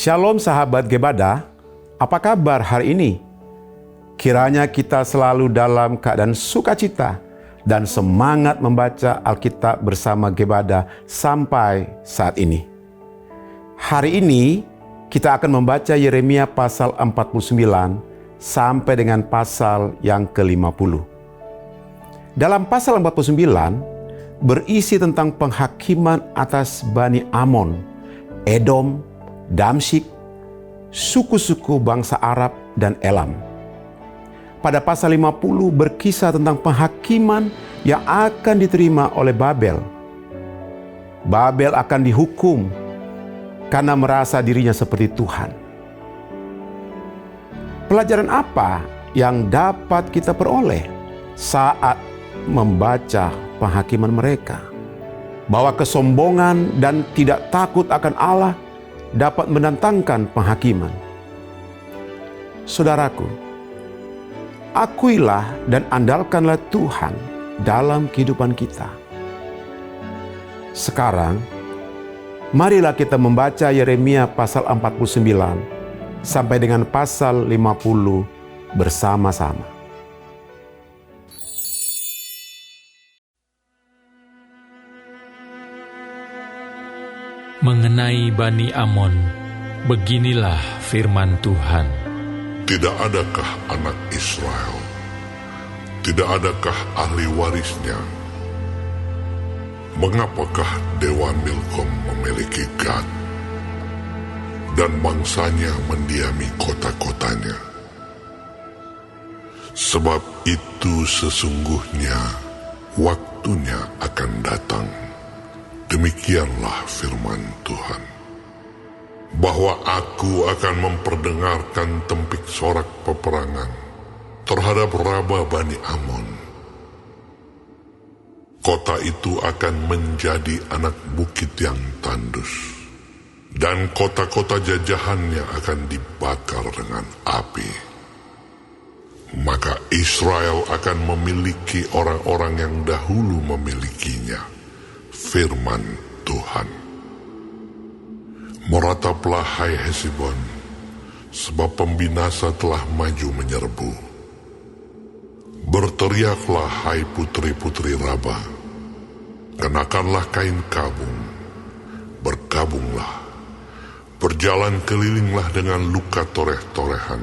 Shalom sahabat Gebada, apa kabar hari ini? Kiranya kita selalu dalam keadaan sukacita dan semangat membaca Alkitab bersama Gebada sampai saat ini. Hari ini kita akan membaca Yeremia pasal 49 sampai dengan pasal yang ke-50. Dalam pasal 49 berisi tentang penghakiman atas Bani Amon, Edom, Damsyik, suku-suku bangsa Arab dan Elam. Pada pasal 50 berkisah tentang penghakiman yang akan diterima oleh Babel. Babel akan dihukum karena merasa dirinya seperti Tuhan. Pelajaran apa yang dapat kita peroleh saat membaca penghakiman mereka? Bahwa kesombongan dan tidak takut akan Allah dapat mendatangkan penghakiman. Saudaraku, akuilah dan andalkanlah Tuhan dalam kehidupan kita. Sekarang, marilah kita membaca Yeremia pasal 49 sampai dengan pasal 50 bersama-sama. Mengenai Bani Amon, beginilah firman Tuhan. Tidak adakah anak Israel? Tidak adakah ahli warisnya? Mengapakah Dewa Milkom memiliki Gad dan bangsanya mendiami kota-kotanya? Sebab itu sesungguhnya waktunya akan datang. Demikianlah firman Tuhan, bahwa aku akan memperdengarkan tempik sorak peperangan terhadap Raba Bani Amon. Kota itu akan menjadi anak bukit yang tandus, dan kota-kota jajahannya akan dibakar dengan api. Maka Israel akan memiliki orang-orang yang dahulu memilikinya. Firman Tuhan. Merataplah hai Hesibon, sebab pembinasa telah maju menyerbu. Berteriaklah hai putri-putri Raba, kenakanlah kain kabung, berkabunglah, berjalan kelilinglah dengan luka toreh-torehan,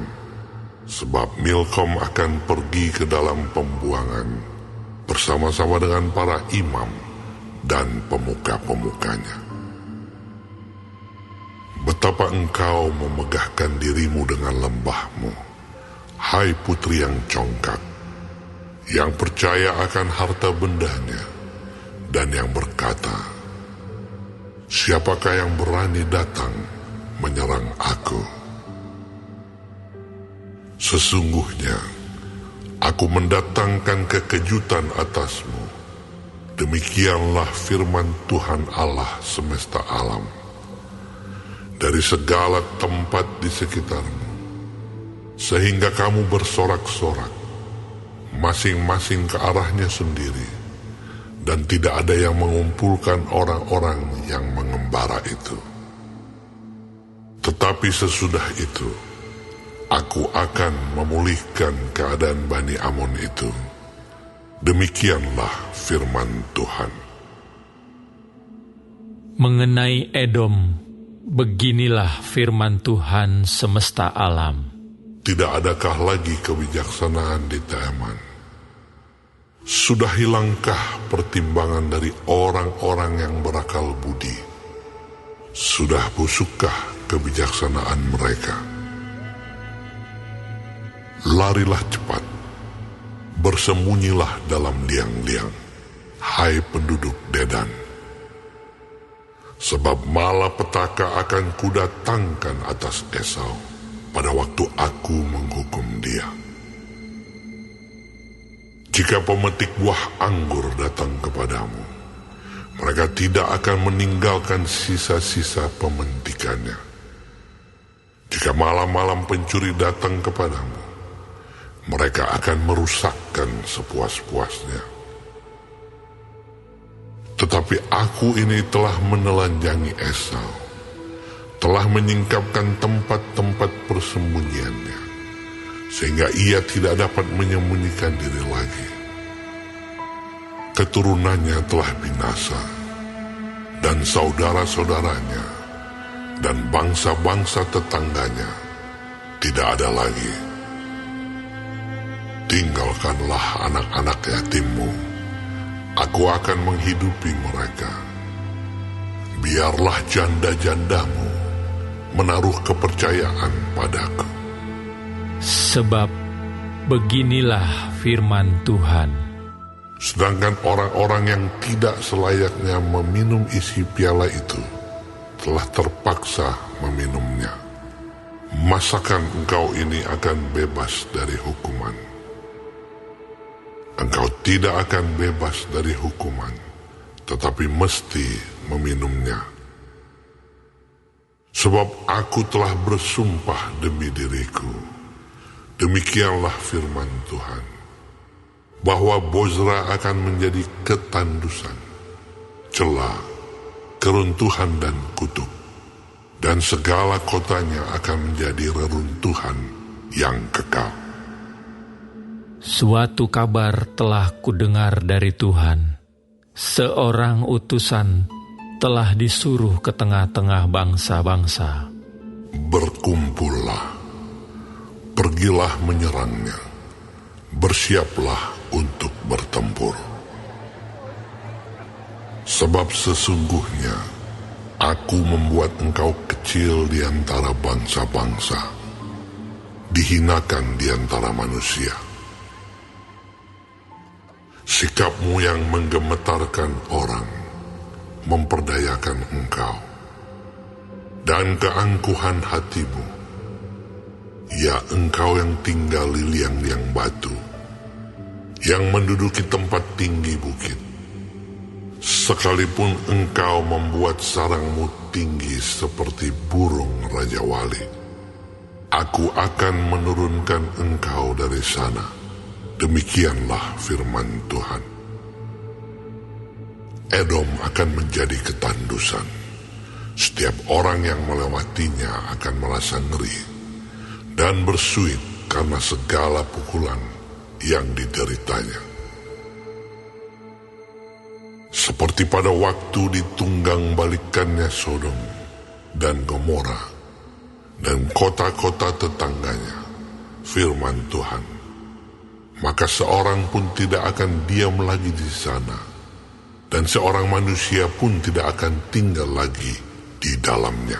sebab Milkom akan pergi ke dalam pembuangan bersama-sama dengan para imam dan pemuka-pemukanya. Betapa engkau memegahkan dirimu dengan lembahmu, hai putri yang congkak, yang percaya akan harta bendanya, dan yang berkata, siapakah yang berani datang menyerang aku? Sesungguhnya, aku mendatangkan kekejutan atasmu. Demikianlah firman Tuhan Allah semesta alam. Dari segala tempat di sekitarmu, sehingga kamu bersorak-sorak, masing-masing ke arahnya sendiri, dan tidak ada yang mengumpulkan orang-orang yang mengembara itu. Tetapi sesudah itu, aku akan memulihkan keadaan Bani Amon itu. Demikianlah firman Tuhan. Mengenai Edom, beginilah firman Tuhan semesta alam. Tidak adakah lagi kebijaksanaan di Teman? Sudah hilangkah pertimbangan dari orang-orang yang berakal budi? Sudah busukkah kebijaksanaan mereka? Larilah cepat, bersembunyilah dalam liang-liang, hai penduduk Dedan. Sebab malapetaka akan kudatangkan atas Esau pada waktu aku menghukum dia. Jika pemetik buah anggur datang kepadamu, mereka tidak akan meninggalkan sisa-sisa pementikannya. Jika malam-malam pencuri datang kepadamu, mereka akan merusakkan sepuas-puasnya. Tetapi aku ini telah menelanjangi Esau, telah menyingkapkan tempat-tempat persembunyiannya, sehingga ia tidak dapat menyembunyikan diri lagi. Keturunannya telah binasa, dan saudara-saudaranya, dan bangsa-bangsa tetangganya tidak ada lagi. Tinggalkanlah anak-anak yatimmu, aku akan menghidupi mereka. Biarlah janda-jandamu menaruh kepercayaan padaku. Sebab beginilah firman Tuhan. Sedangkan orang-orang yang tidak selayaknya meminum isi piala itu telah terpaksa meminumnya. Masakan engkau ini akan bebas dari hukuman? Engkau tidak akan bebas dari hukuman, tetapi mesti meminumnya. Sebab aku telah bersumpah demi diriku, demikianlah firman Tuhan, bahwa Bozra akan menjadi ketandusan, celah, keruntuhan dan kutuk, dan segala kotanya akan menjadi reruntuhan yang kekal. Suatu kabar telah kudengar dari Tuhan. Seorang utusan telah disuruh ke tengah-tengah bangsa-bangsa. Berkumpullah, pergilah menyerangnya, bersiaplah untuk bertempur. Sebab sesungguhnya aku membuat engkau kecil di antara bangsa-bangsa, dihinakan di antara manusia. Sikapmu yang menggemetarkan orang memperdayakan engkau, dan keangkuhan hatimu, ya engkau yang tinggal di liang-liang batu, yang menduduki tempat tinggi bukit, sekalipun engkau membuat sarangmu tinggi seperti burung Raja Wali, aku akan menurunkan engkau dari sana. Demikianlah firman Tuhan. Edom akan menjadi ketandusan. Setiap orang yang melewatinya akan merasa ngeri dan bersuit karena segala pukulan yang dideritanya. Seperti pada waktu ditunggang balikannya Sodom dan Gomora dan kota-kota tetangganya, firman Tuhan, maka seorang pun tidak akan diam lagi di sana, dan seorang manusia pun tidak akan tinggal lagi di dalamnya.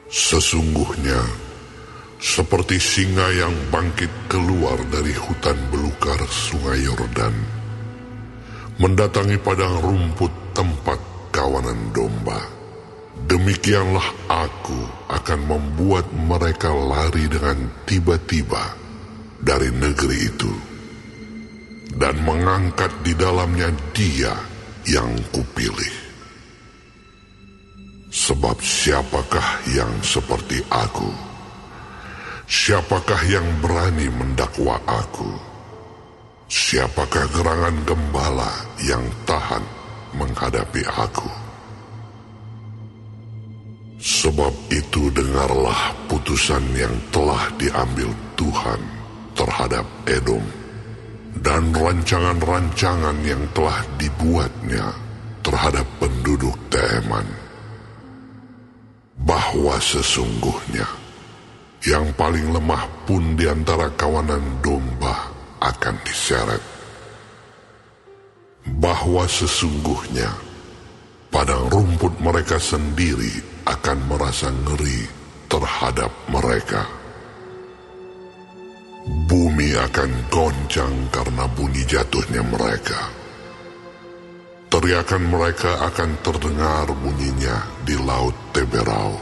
Sesungguhnya, seperti singa yang bangkit keluar dari hutan belukar sungai Yordan, mendatangi padang rumput tempat kawanan domba, demikianlah aku akan membuat mereka lari dengan tiba-tiba dari negeri itu, dan mengangkat di dalamnya Dia yang kupilih. Sebab siapakah yang seperti aku? Siapakah yang berani mendakwa aku? Siapakah gerangan gembala yang tahan menghadapi aku? Sebab itu dengarlah putusan yang telah diambil Tuhan terhadap Edom, dan rancangan-rancangan yang telah dibuatnya terhadap penduduk Teman, bahwa sesungguhnya yang paling lemah pun di antara kawanan domba akan diseret, bahwa sesungguhnya padang rumput mereka sendiri akan merasa ngeri terhadap mereka. Bumi akan goncang karena bunyi jatuhnya mereka. Teriakan mereka akan terdengar bunyinya di laut Teberau.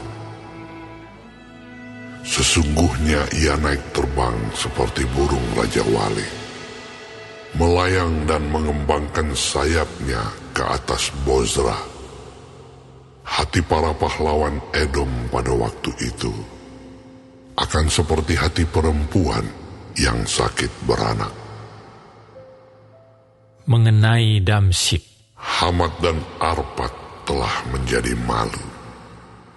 Sesungguhnya ia naik terbang seperti burung Raja Wali, melayang dan mengembangkan sayapnya ke atas Bozra. Hati para pahlawan Edom pada waktu itu akan seperti hati perempuan yang sakit beranak. Mengenai Damsyik, Hamat dan Arpad telah menjadi malu.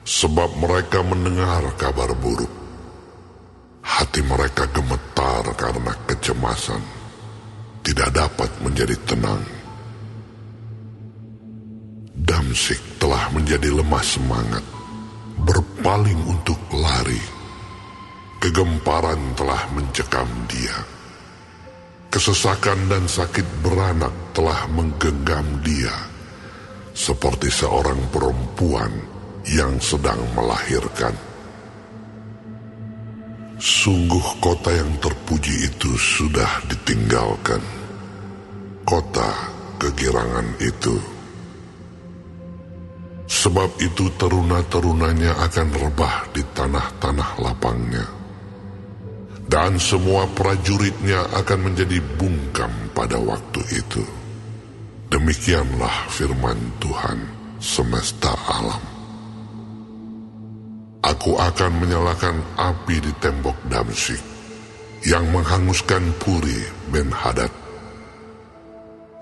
sebab mereka mendengar kabar buruk. Hati mereka gemetar karena kecemasan, tidak dapat menjadi tenang. Damsyik telah menjadi lemah semangat, berpaling untuk lari. Kegemparan telah mencekam dia. Kesesakan dan sakit beranak telah menggenggam dia, seperti seorang perempuan yang sedang melahirkan. Sungguh kota yang terpuji itu sudah ditinggalkan, kota kegirangan itu. Sebab itu teruna-terunanya akan rebah di tanah-tanah lapangnya, dan semua prajuritnya akan menjadi bungkam pada waktu itu. Demikianlah firman Tuhan semesta alam. Aku akan menyalakan api di tembok Damsyik, yang menghanguskan Puri Ben-Hadad.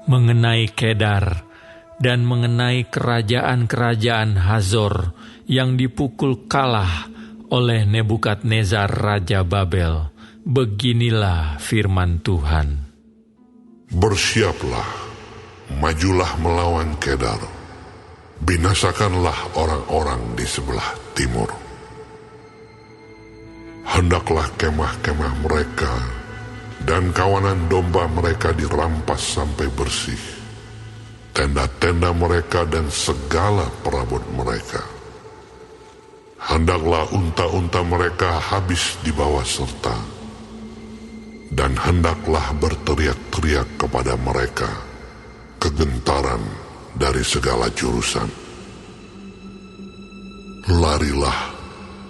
Mengenai Kedar dan mengenai kerajaan-kerajaan Hazor yang dipukul kalah oleh Nebukadnezar Raja Babel, beginilah firman Tuhan. Bersiaplah, majulah melawan Kedar, binasakanlah orang-orang di sebelah timur. Hendaklah kemah-kemah mereka dan kawanan domba mereka dirampas sampai bersih, tenda-tenda mereka dan segala perabot mereka. Hendaklah unta-unta mereka habis dibawa serta, dan hendaklah berteriak-teriak kepada mereka kegentaran dari segala jurusan. Larilah,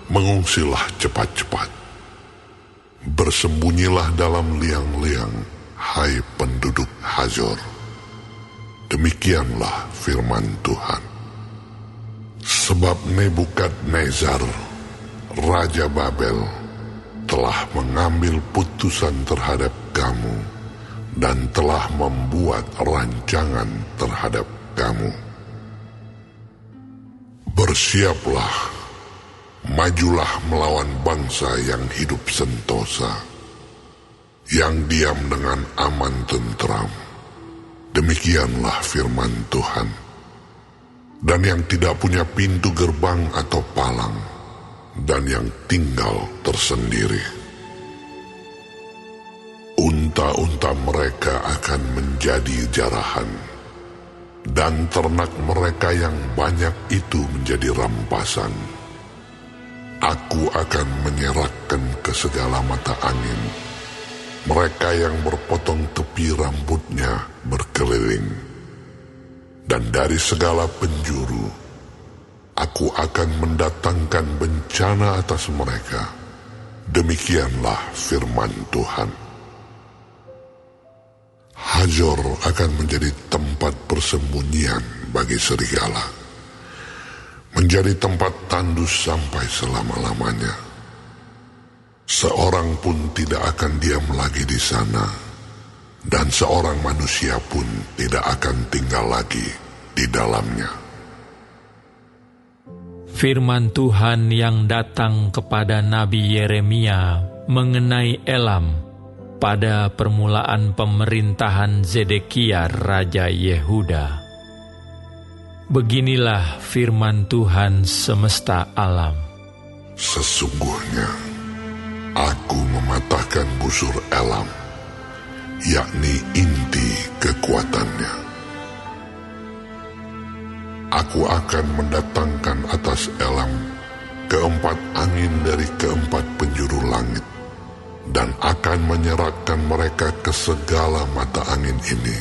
mengungsilah cepat-cepat. Bersembunyilah dalam liang-liang, hai penduduk Hazor. Demikianlah firman Tuhan. Sebab Nebukadnezar, Raja Babel, telah mengambil putusan terhadap kamu dan telah membuat rancangan terhadap kamu. Bersiaplah, majulah melawan bangsa yang hidup sentosa, yang diam dengan aman tentram. Demikianlah firman Tuhan. Dan yang tidak punya pintu gerbang atau palang, dan yang tinggal tersendiri. Unta-unta mereka akan menjadi jarahan, dan ternak mereka yang banyak itu menjadi rampasan. Aku akan menyerahkan ke segala mata angin mereka yang berpotong tepi rambutnya berkeliling. Dan dari segala penjuru, aku akan mendatangkan bencana atas mereka. Demikianlah firman Tuhan. Hazor akan menjadi tempat persembunyian bagi serigala, menjadi tempat tandus sampai selama-lamanya. Seorang pun tidak akan diam lagi di sana, dan seorang manusia pun tidak akan tinggal lagi di dalamnya. Firman Tuhan yang datang kepada Nabi Yeremia mengenai Elam pada permulaan pemerintahan Zedekia Raja Yehuda. Beginilah firman Tuhan semesta alam. Sesungguhnya, aku mematahkan busur Elam, yakni inti kekuatannya. Aku akan mendatangkan atas Elam keempat angin dari keempat penjuru langit, dan akan menyerahkan mereka ke segala mata angin ini,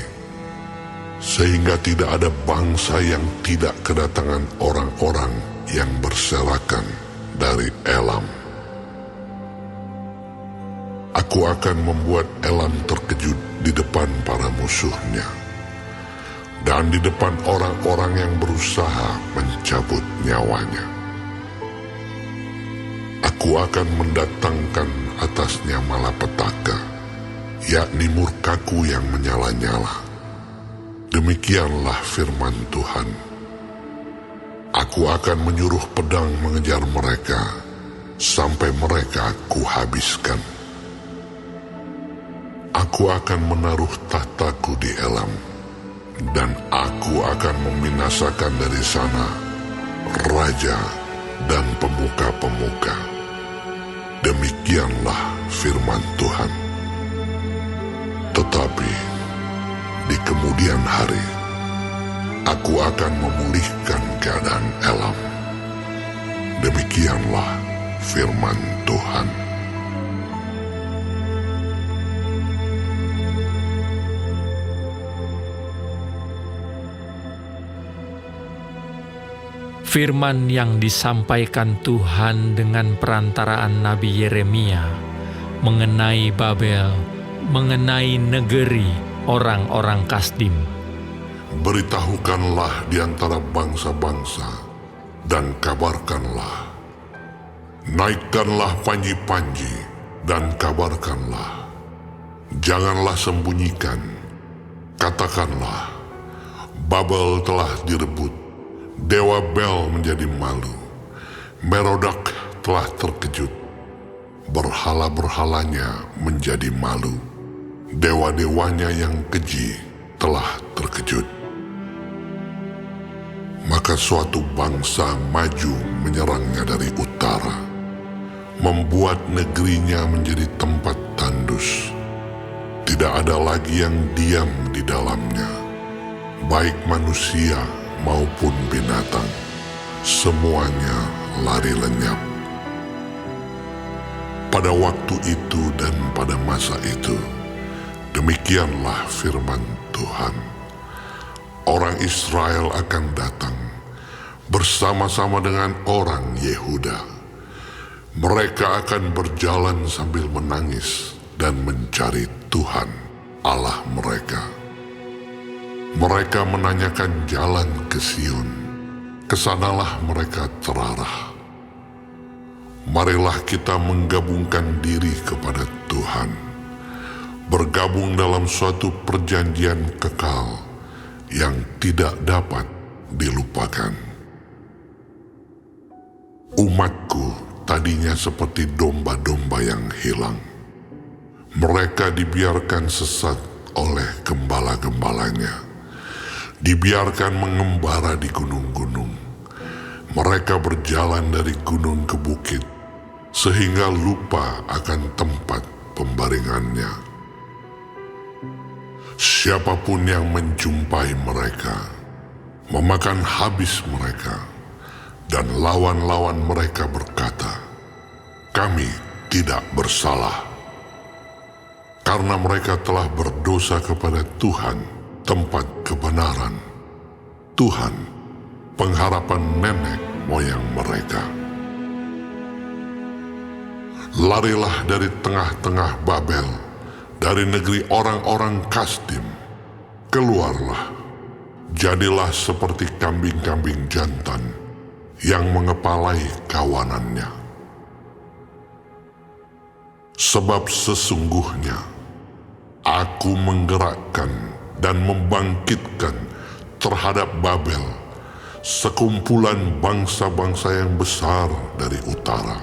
sehingga tidak ada bangsa yang tidak kedatangan orang-orang yang berserakan dari Elam. Aku akan membuat Elam terkejut di depan para musuhnya, dan di depan orang-orang yang berusaha mencabut nyawanya. Aku akan mendatangkan atasnya malapetaka, yakni murkaku yang menyala-nyala. Demikianlah firman Tuhan. Aku akan menyuruh pedang mengejar mereka, sampai mereka kuhabiskan. Aku akan menaruh tahtaku di Elam, dan aku akan membinasakan dari sana raja dan pemuka-pemuka. Demikianlah firman Tuhan. Tetapi di kemudian hari, aku akan memulihkan keadaan Elam. Demikianlah firman Tuhan. Firman yang disampaikan Tuhan dengan perantaraan Nabi Yeremia mengenai Babel, mengenai negeri orang-orang Kasdim. Beritahukanlah di antara bangsa-bangsa, dan kabarkanlah. Naikkanlah panji-panji, dan kabarkanlah. Janganlah sembunyikan. Katakanlah, Babel telah direbut, Dewa Bel menjadi malu, Merodak telah terkejut, berhala-berhalanya menjadi malu, dewa-dewanya yang keji telah terkejut. Maka suatu bangsa maju menyerangnya dari utara, membuat negerinya menjadi tempat tandus. Tidak ada lagi yang diam di dalamnya, baik manusia maupun binatang, semuanya lari lenyap. Pada waktu itu dan pada masa itu, demikianlah firman Tuhan. Orang Israel akan datang bersama-sama dengan orang Yehuda. Mereka akan berjalan sambil menangis dan mencari Tuhan Allah mereka. Mereka menanyakan jalan ke Sion, kesanalah mereka terarah. Marilah kita menggabungkan diri kepada Tuhan, bergabung dalam suatu perjanjian kekal yang tidak dapat dilupakan. Umatku tadinya seperti domba-domba yang hilang. Mereka dibiarkan sesat oleh gembala-gembalanya, dibiarkan mengembara di gunung-gunung. Mereka berjalan dari gunung ke bukit, sehingga lupa akan tempat pembaringannya. Siapapun yang menjumpai mereka, memakan habis mereka, dan lawan-lawan mereka berkata, "Kami tidak bersalah." Karena mereka telah berdosa kepada Tuhan, tempat kebenaran, Tuhan, pengharapan nenek moyang mereka. Larilah dari tengah-tengah Babel, dari negeri orang-orang Kasdim. Keluarlah, jadilah seperti kambing-kambing jantan yang mengepalai kawanannya. Sebab sesungguhnya Aku menggerakkan dan membangkitkan terhadap Babel sekumpulan bangsa-bangsa yang besar dari utara.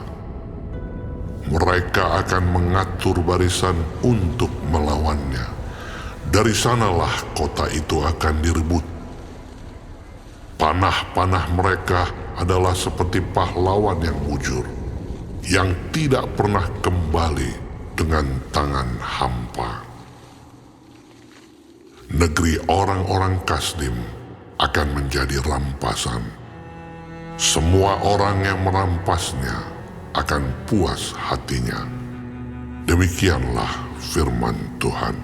Mereka akan mengatur barisan untuk melawannya. Dari sanalah kota itu akan direbut. Panah-panah mereka adalah seperti pahlawan yang mujur, yang tidak pernah kembali dengan tangan hampa. Negeri orang-orang Kasdim akan menjadi rampasan. Semua orang yang merampasnya akan puas hatinya. Demikianlah firman Tuhan.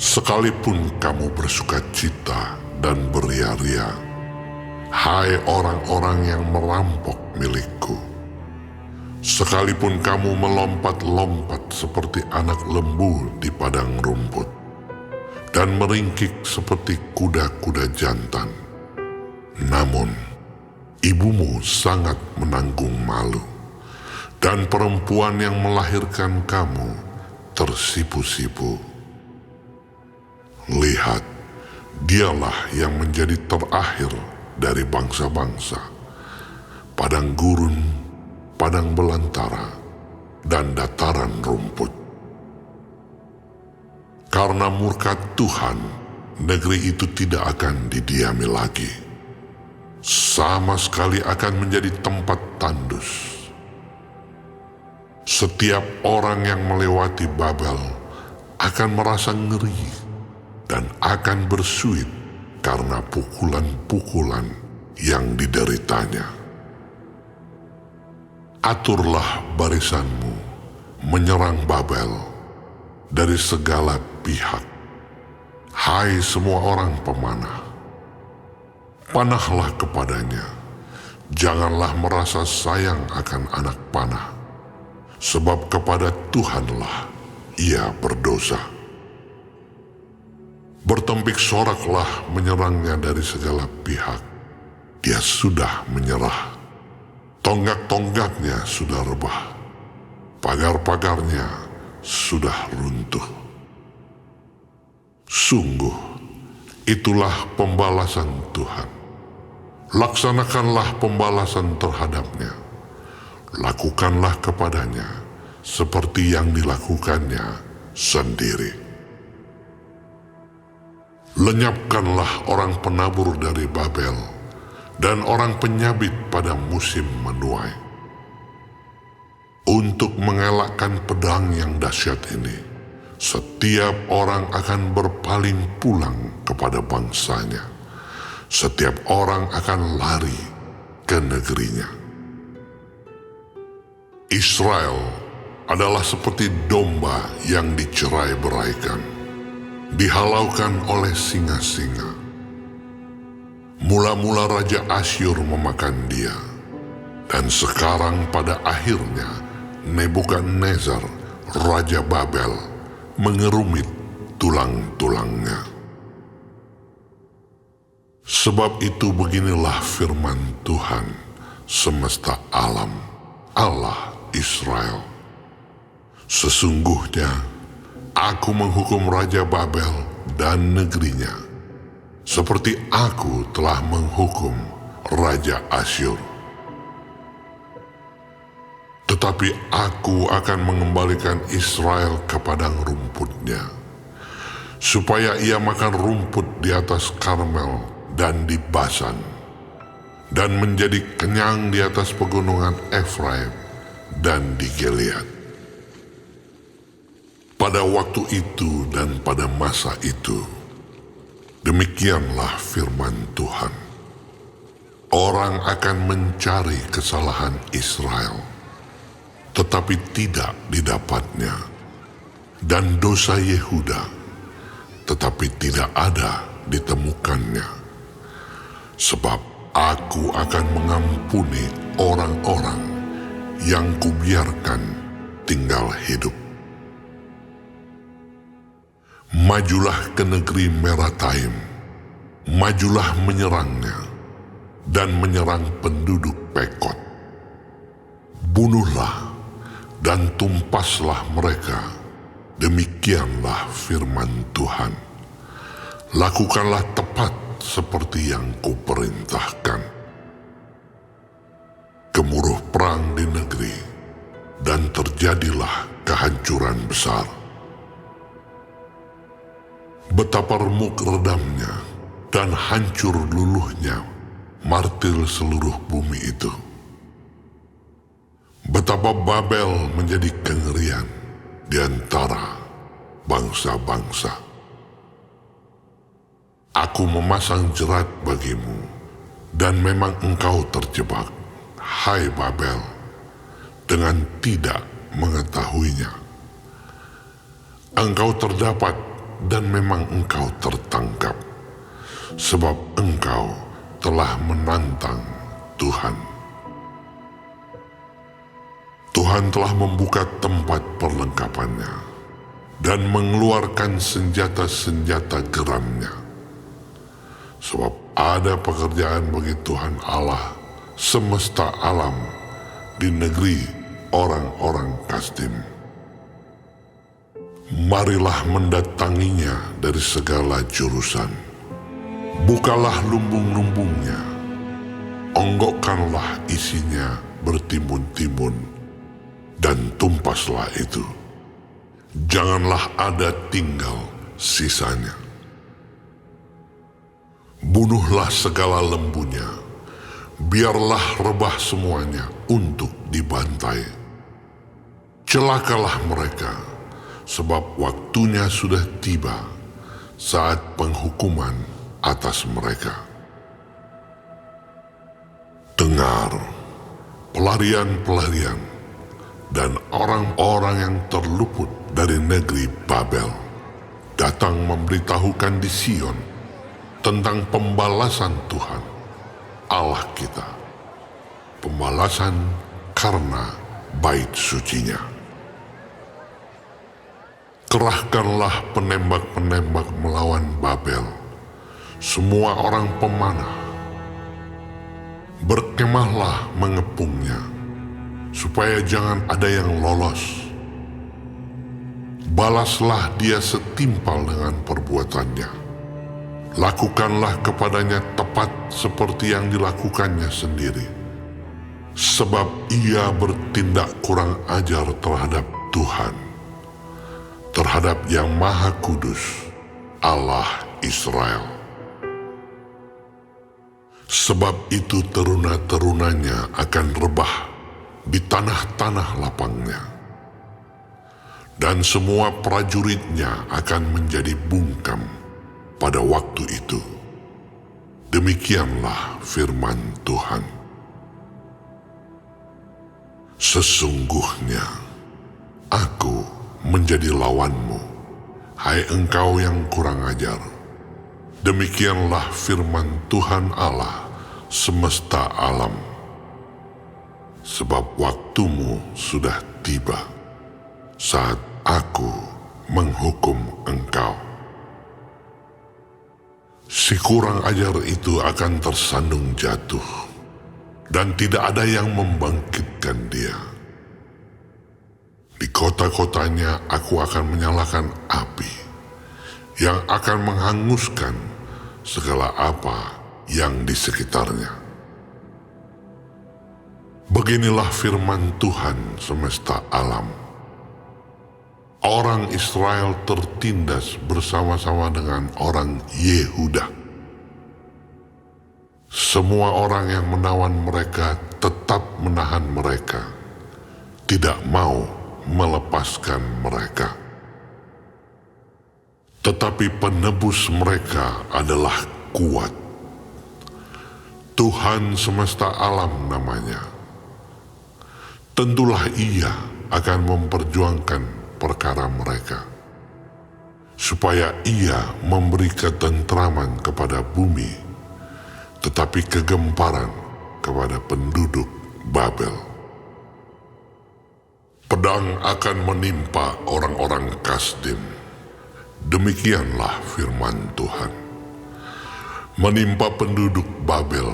Sekalipun kamu bersukacita dan beria-ria, hai orang-orang yang merampok milikku, sekalipun kamu melompat-lompat seperti anak lembu di padang rumput, dan meringkik seperti kuda-kuda jantan, namun ibumu sangat menanggung malu, dan perempuan yang melahirkan kamu tersipu-sipu. Lihat, dialah yang menjadi terakhir dari bangsa-bangsa, padang gurun, padang belantara, dan dataran rumput. Karena murka Tuhan, negeri itu tidak akan didiami lagi. Sama sekali akan menjadi tempat tandus. Setiap orang yang melewati Babel akan merasa ngeri dan akan bersuit karena pukulan-pukulan yang dideritanya. Aturlah barisanmu menyerang Babel dari segala pihak. Hai semua orang pemanah, panahlah kepadanya. Janganlah merasa sayang akan anak panah, sebab kepada Tuhanlah ia berdosa. Bertempik soraklah menyerangnya dari segala pihak. Dia sudah menyerah. Tonggak-tonggaknya sudah rebah. Pagar-pagarnya sudah runtuh. Sungguh, itulah pembalasan Tuhan. Laksanakanlah pembalasan terhadapnya. Lakukanlah kepadanya seperti yang dilakukannya sendiri. Lenyapkanlah orang penabur dari Babel dan orang penyabit pada musim menuai. Untuk mengelakkan pedang yang dahsyat ini, setiap orang akan berpaling pulang kepada bangsanya. Setiap orang akan lari ke negerinya. Israel adalah seperti domba yang dicerai-beraikan, dihalaukan oleh singa-singa. Mula-mula Raja Asyur memakan dia, dan sekarang pada akhirnya Nebukadnezar, Raja Babel, mengerumit tulang-tulangnya. Sebab itu beginilah firman Tuhan semesta alam, Allah Israel. Sesungguhnya aku menghukum Raja Babel dan negerinya, seperti aku telah menghukum Raja Asyur. Tetapi aku akan mengembalikan Israel ke padang rumputnya, supaya ia makan rumput di atas Karmel dan di Basan, dan menjadi kenyang di atas pegunungan Efraim dan di Gilead. Pada waktu itu dan pada masa itu, demikianlah firman Tuhan. Orang akan mencari kesalahan Israel, tetapi tidak didapatnya, dan dosa Yehuda, tetapi tidak ada ditemukannya. Sebab aku akan mengampuni orang-orang yang kubiarkan tinggal hidup. Majulah ke negeri Merataim, majulah menyerangnya, dan menyerang penduduk Pekod. Bunuhlah dan tumpaslah mereka, demikianlah firman Tuhan. Lakukanlah tepat seperti yang kuperintahkan. Gemuruh perang di negeri, dan terjadilah kehancuran besar. Betapa remuk redamnya dan hancur luluhnya martir seluruh bumi itu. Betapa Babel menjadi kengerian di antara bangsa-bangsa. Aku memasang jerat bagimu, dan memang engkau terjebak, hai Babel, dengan tidak mengetahuinya. Engkau terdapat dan memang engkau tertangkap, sebab engkau telah menantang Tuhan. Tuhan telah membuka tempat perlengkapannya dan mengeluarkan senjata-senjata geramnya. Sebab ada pekerjaan bagi Tuhan Allah semesta alam di negeri orang-orang Kasdim. Marilah mendatanginya dari segala jurusan. Bukalah lumbung-lumbungnya onggokkanlah isinya bertimbun-timbun, dan tumpaslah itu. Janganlah ada tinggal sisanya. Bunuhlah segala lembunya, biarlah rebah semuanya untuk dibantai. Celakalah mereka, sebab waktunya sudah tiba, saat penghukuman atas mereka. Dengar, pelarian-pelarian, dan orang-orang yang terluput dari negeri Babel datang memberitahukan di Sion tentang pembalasan Tuhan, Allah kita, pembalasan karena bait sucinya. Kerahkanlah penembak-penembak melawan Babel, semua orang pemanah. Berkemahlah mengepungnya, supaya jangan ada yang lolos. Balaslah dia setimpal dengan perbuatannya. Lakukanlah kepadanya tepat seperti yang dilakukannya sendiri. Sebab ia bertindak kurang ajar terhadap Tuhan, terhadap Yang Maha Kudus, Allah Israel. Sebab itu teruna-terunanya akan rebah di tanah-tanah lapangnya, dan semua prajuritnya akan menjadi bungkam pada waktu itu. Demikianlah firman Tuhan. Sesungguhnya aku menjadi lawanmu, hai engkau yang kurang ajar. Demikianlah firman Tuhan Allah semesta alam. Sebab waktumu sudah tiba, saat aku menghukum engkau. Si kurang ajar itu akan tersandung jatuh, dan tidak ada yang membangkitkan dia. Di kota-kotanya aku akan menyalakan api, yang akan menghanguskan segala apa yang di sekitarnya. Beginilah firman Tuhan semesta alam. Orang Israel tertindas bersama-sama dengan orang Yehuda. Semua orang yang menawan mereka tetap menahan mereka, tidak mau melepaskan mereka. Tetapi penebus mereka adalah kuat. Tuhan semesta alam namanya. Tentulah ia akan memperjuangkan perkara mereka, supaya ia memberi ketentraman kepada bumi, tetapi kegemparan kepada penduduk Babel. Pedang akan menimpa orang-orang Kasdim. Demikianlah firman Tuhan. Menimpa penduduk Babel,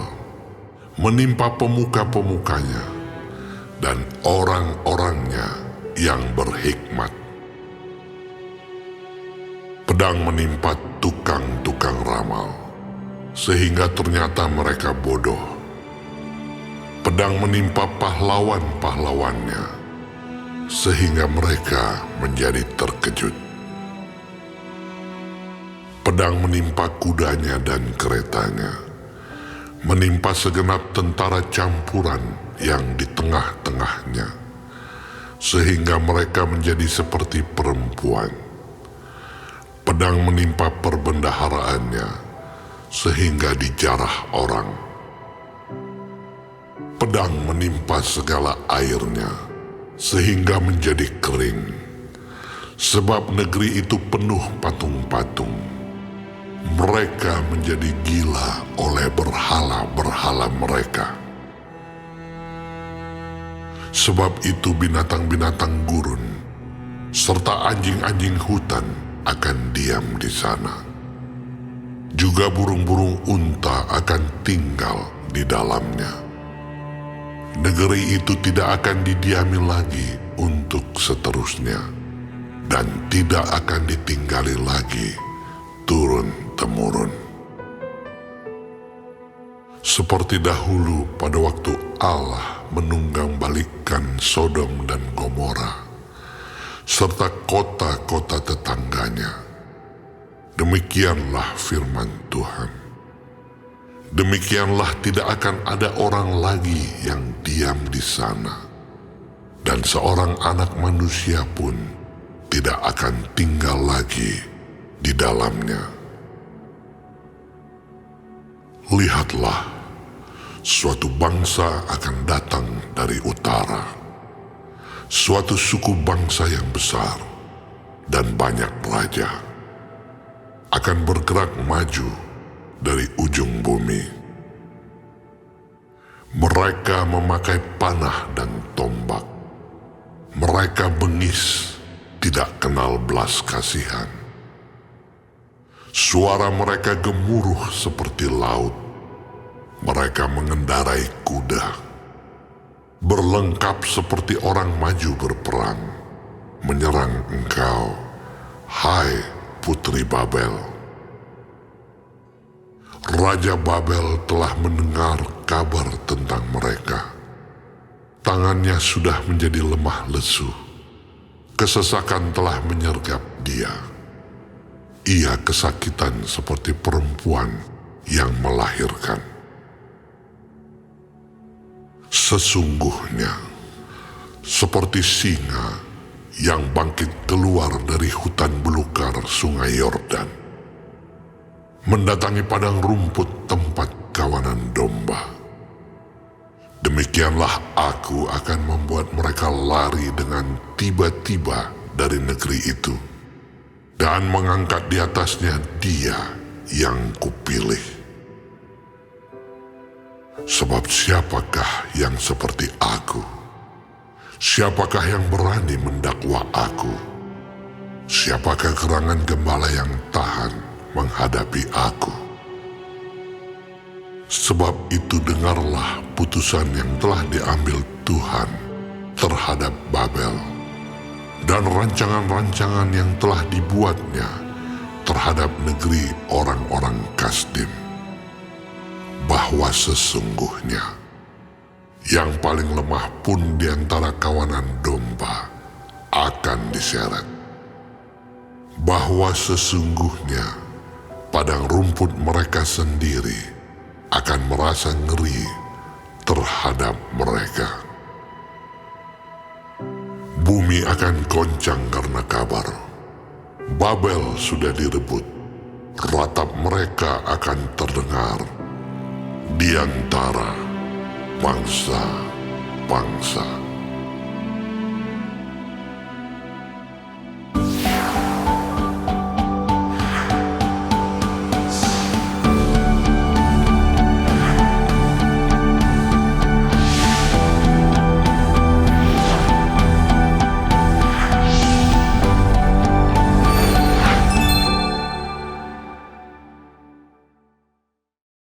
menimpa pemuka-pemukanya, dan orang-orangnya yang berhikmat. Pedang menimpa tukang-tukang ramal, sehingga ternyata mereka bodoh. Pedang menimpa pahlawan-pahlawannya, sehingga mereka menjadi terkejut. Pedang menimpa kudanya dan keretanya, menimpa segenap tentara campuran yang di tengah-tengahnya, sehingga mereka menjadi seperti perempuan. Pedang menimpa perbendaharaannya, sehingga dijarah orang. Pedang menimpa segala airnya, sehingga menjadi kering. Sebab negeri itu penuh patung-patung. Mereka menjadi gila oleh berhala-berhala mereka. Sebab itu binatang-binatang gurun serta anjing-anjing hutan akan diam di sana. Juga burung-burung unta akan tinggal di dalamnya. Negeri itu tidak akan didiami lagi untuk seterusnya, dan tidak akan ditinggali lagi turun-temurun. Seperti dahulu pada waktu Allah menunggang-balikkan Sodom dan Gomora, serta kota-kota tetangganya. Demikianlah firman Tuhan. Demikianlah tidak akan ada orang lagi yang diam di sana, dan seorang anak manusia pun tidak akan tinggal lagi di dalamnya. Lihatlah, suatu bangsa akan datang dari utara, suatu suku bangsa yang besar dan banyak raja akan bergerak maju dari ujung bumi. Mereka memakai panah dan tombak. Mereka bengis, tidak kenal belas kasihan. Suara mereka gemuruh seperti laut. Mereka mengendarai kuda, berlengkap seperti orang maju berperang, menyerang engkau, hai Putri Babel. Raja Babel telah mendengar kabar tentang mereka. Tangannya sudah menjadi lemah lesu. Kesesakan telah menyergap dia. Ia kesakitan seperti perempuan yang melahirkan. Sesungguhnya, seperti singa yang bangkit keluar dari hutan belukar sungai Yordan, mendatangi padang rumput tempat kawanan domba. Demikianlah aku akan membuat mereka lari dengan tiba-tiba dari negeri itu, dan mengangkat di atasnya Dia yang kupilih. Sebab siapakah yang seperti aku? Siapakah yang berani mendakwa aku? Siapakah gerangan gembala yang tahan menghadapi aku? Sebab itu dengarlah putusan yang telah diambil Tuhan terhadap Babel, dan rancangan-rancangan yang telah dibuatnya terhadap negeri orang-orang Kasdim, bahwa sesungguhnya yang paling lemah pun di antara kawanan domba akan diseret, bahwa sesungguhnya padang rumput mereka sendiri akan merasa ngeri terhadap mereka. Bumi akan goncang karena kabar. Babel sudah direbut. Ratap mereka akan terdengar di antara bangsa-bangsa.